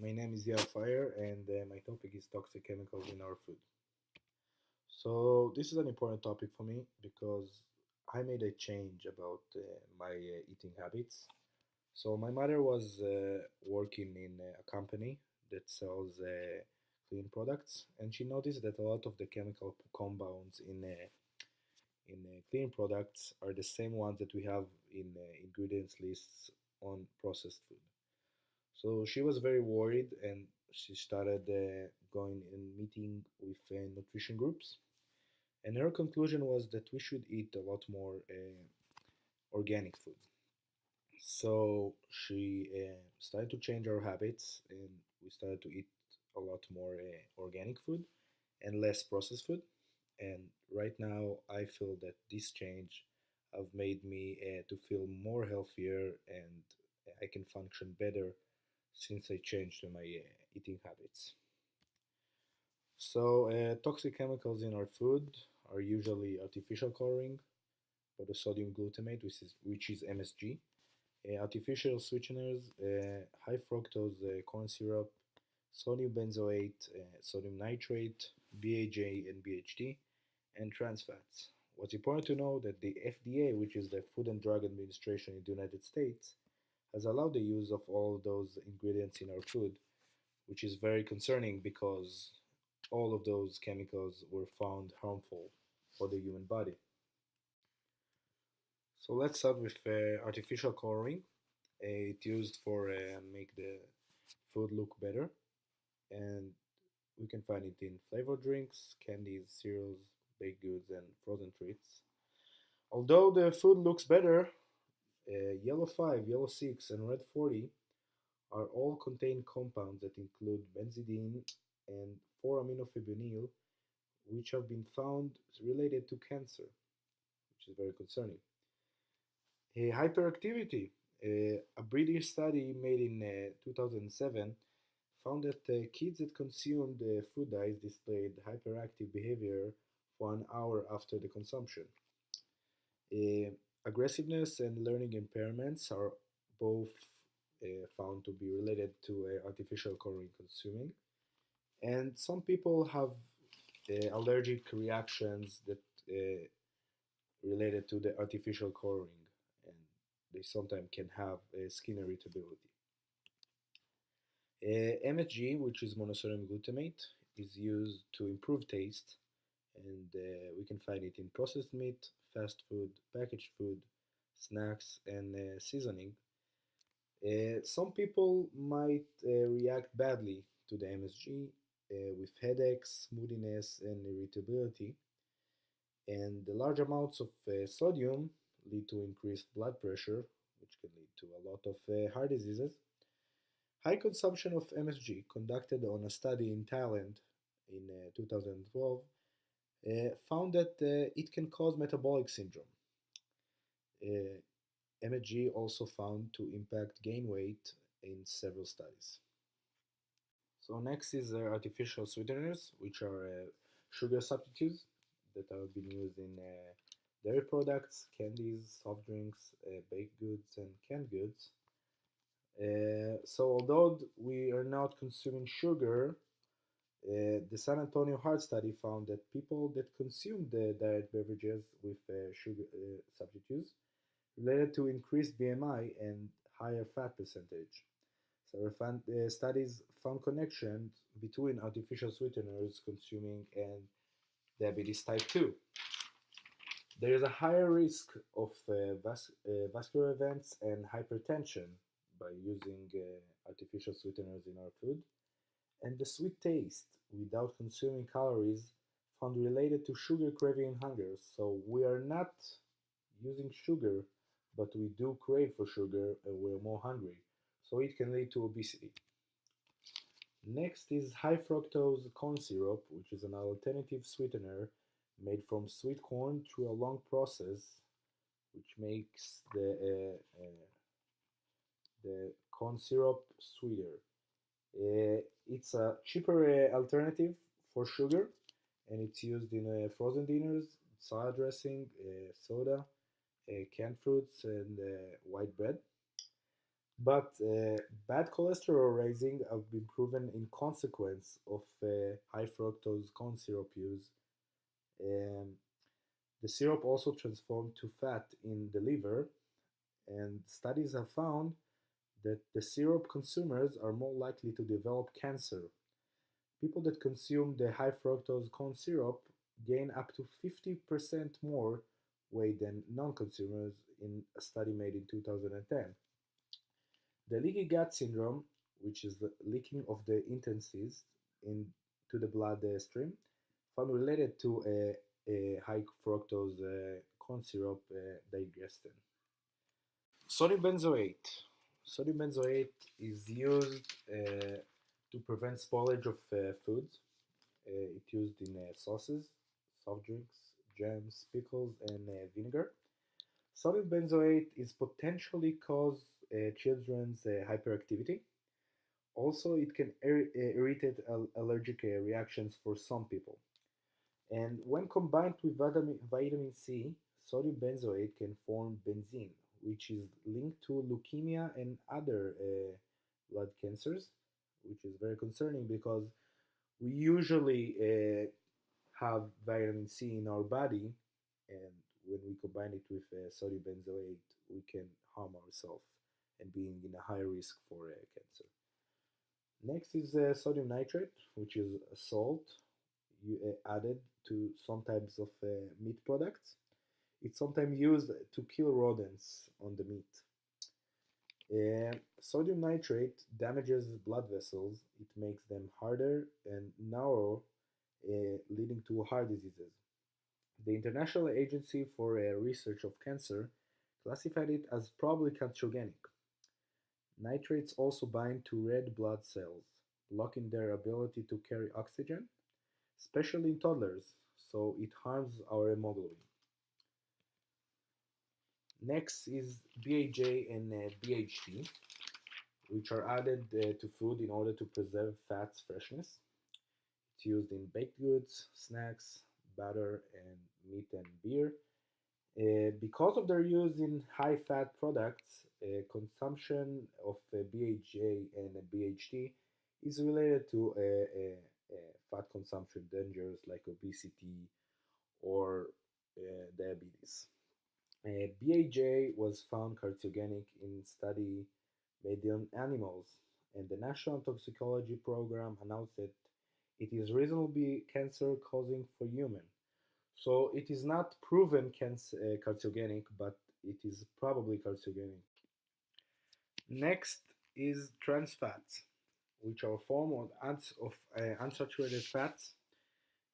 My name is Yael Fire, and my topic is toxic chemicals in our food. So, this is an important topic for me because I made a change about my eating habits. So, my mother was working in a company that sells clean products, and she noticed that a lot of the chemical compounds in clean products are the same ones that we have in ingredients lists on processed food. So she was very worried and she started going and meeting with nutrition groups. And her conclusion was that we should eat a lot more organic food. So she started to change our habits and we started to eat a lot more organic food and less processed food. And right now, I feel that this change have made me to feel more healthier and I can function better since I changed my eating habits. So, toxic chemicals in our food are usually artificial coloring, or the sodium glutamate, which is MSG, artificial sweeteners, high fructose corn syrup, sodium benzoate, sodium nitrate, BHA and BHT, and trans fats. What's important to know that the FDA, which is the Food and Drug Administration in the United States, has allowed the use of all those ingredients in our food, which is very concerning because all of those chemicals were found harmful for the human body. So let's start with artificial coloring. It's used for make the food look better, and we can find it in flavored drinks, candies, cereals, baked goods, and frozen treats. Although the food looks better, yellow 5, yellow 6, and red 40 are all contain compounds that include benzidine and 4-aminophenol, which have been found related to cancer, which is very concerning. Hyperactivity. A British study made in 2007 found that kids that consumed food dyes displayed hyperactive behavior for an hour after the consumption. Uh, Aggressiveness and learning impairments are both found to be related to artificial coloring consuming. And some people have allergic reactions that related to the artificial coloring, and they sometimes can have skin irritability. MSG, which is monosodium glutamate, is used to improve taste, and we can find it in processed meat, fast food, packaged food, snacks, and seasoning. Some people might react badly to the MSG with headaches, moodiness, and irritability, and the large amounts of sodium lead to increased blood pressure, which can lead to a lot of heart diseases. High consumption of MSG, conducted on a study in Thailand in 2012, found that it can cause metabolic syndrome. Uh, MSG also found to impact gain weight in several studies. So next is artificial sweeteners, which are sugar substitutes that have been used in dairy products, candies, soft drinks, baked goods, and canned goods. So although we are not consuming sugar, the San Antonio Heart Study found that people that consume the diet beverages with sugar substitutes related to increased BMI and higher fat percentage. So studies found connections between artificial sweeteners consuming and diabetes type 2. There is a higher risk of vascular events and hypertension by using artificial sweeteners in our food. And the sweet taste without consuming calories found related to sugar craving and hunger. So we are not using sugar, but we do crave for sugar and we're more hungry. So it can lead to obesity. Next is high fructose corn syrup, which is an alternative sweetener made from sweet corn through a long process, which makes the corn syrup sweeter. It's a cheaper alternative for sugar, and it's used in frozen dinners, salad dressing, soda, canned fruits, and white bread. But bad cholesterol raising have been proven in consequence of high fructose corn syrup use. Um, the syrup also transformed to fat in the liver, and studies have found that the syrup consumers are more likely to develop cancer. People that consume the high fructose corn syrup gain up to 50% more weight than non consumers in a study made in 2010. The leaky gut syndrome, which is the leaking of the intestines into the blood stream, found related to a high fructose corn syrup digestion. Sodium benzoate. Sodium benzoate is used to prevent spoilage of foods. It's used in sauces, soft drinks, jams, pickles, and vinegar. Sodium benzoate is potentially cause children's hyperactivity. Also, it can irritate allergic reactions for some people. And when combined with vitamin C, sodium benzoate can form benzene, which is linked to leukemia and other blood cancers, which is very concerning because we usually have vitamin C in our body, and when we combine it with sodium benzoate, we can harm ourselves and being in a high risk for cancer. Next is sodium nitrate, which is a salt added to some types of meat products. It's sometimes used to kill rodents on the meat. Sodium nitrate damages blood vessels. It makes them harder and narrow, leading to heart diseases. The International Agency for Research of Cancer classified it as probably cancerogenic. Nitrates also bind to red blood cells, blocking their ability to carry oxygen, especially in toddlers, so it harms our hemoglobin. Next is BHA and BHT, which are added to food in order to preserve fat's freshness. It's used in baked goods, snacks, butter, and meat and beer. Because of their use in high fat products, consumption of BHA and BHT is related to fat consumption dangers like obesity or diabetes. BHA was found carcinogenic in study made on animals, and the National Toxicology Program announced that it is reasonably cancer causing for human. So it is not proven carcinogenic, but it is probably carcinogenic. Next is trans fats, which are a form of unsaturated fats.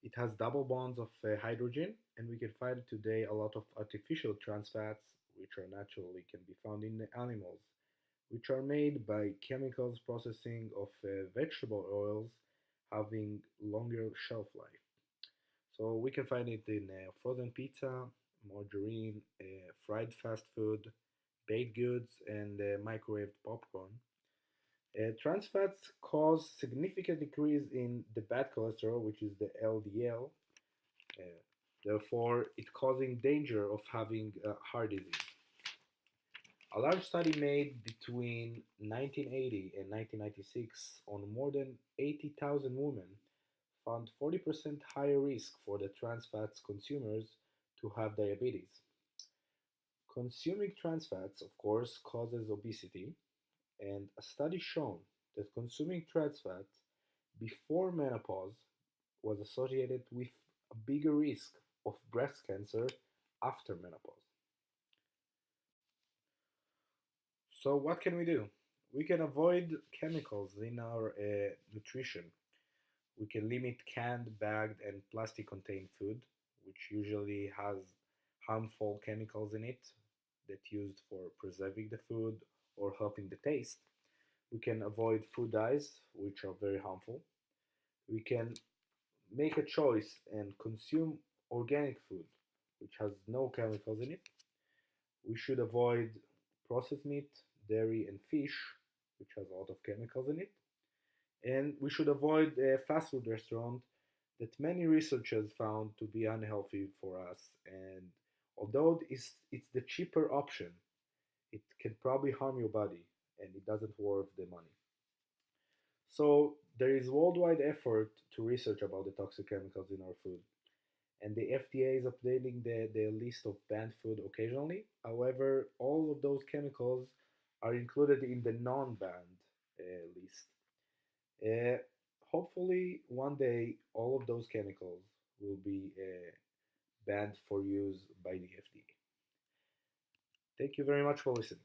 It has double bonds of hydrogen, and we can find today a lot of artificial trans fats, which are naturally can be found in the animals, which are made by chemicals processing of vegetable oils having longer shelf life. So we can find it in frozen pizza, margarine, fried fast food, baked goods, and microwaved popcorn. Trans fats cause significant decrease in the bad cholesterol, which is the LDL. Uh, Therefore, it causing danger of having heart disease. A large study made between 1980 and 1996 on more than 80,000 women found 40% higher risk for the trans fats consumers to have diabetes. Consuming trans fats, of course, causes obesity, and a study shown that consuming trans fats before menopause was associated with a bigger risk of breast cancer after menopause. So, what can we do? We can avoid chemicals in our nutrition. We can limit canned, bagged, and plastic contained food, which usually has harmful chemicals in it that used for preserving the food or helping the taste. We can avoid food dyes, which are very harmful. We can make a choice and consume organic food, which has no chemicals in it. We should avoid processed meat, dairy, and fish, which has a lot of chemicals in it. And we should avoid fast food restaurants that many researchers found to be unhealthy for us. And although it's the cheaper option, it can probably harm your body. and it doesn't worth the money. So there is worldwide effort to research about the toxic chemicals in our food, and the FDA is updating the list of banned food occasionally. However, all of those chemicals are included in the non-banned list. Uh, Hopefully, one day, all of those chemicals will be banned for use by the FDA. Thank you very much for listening.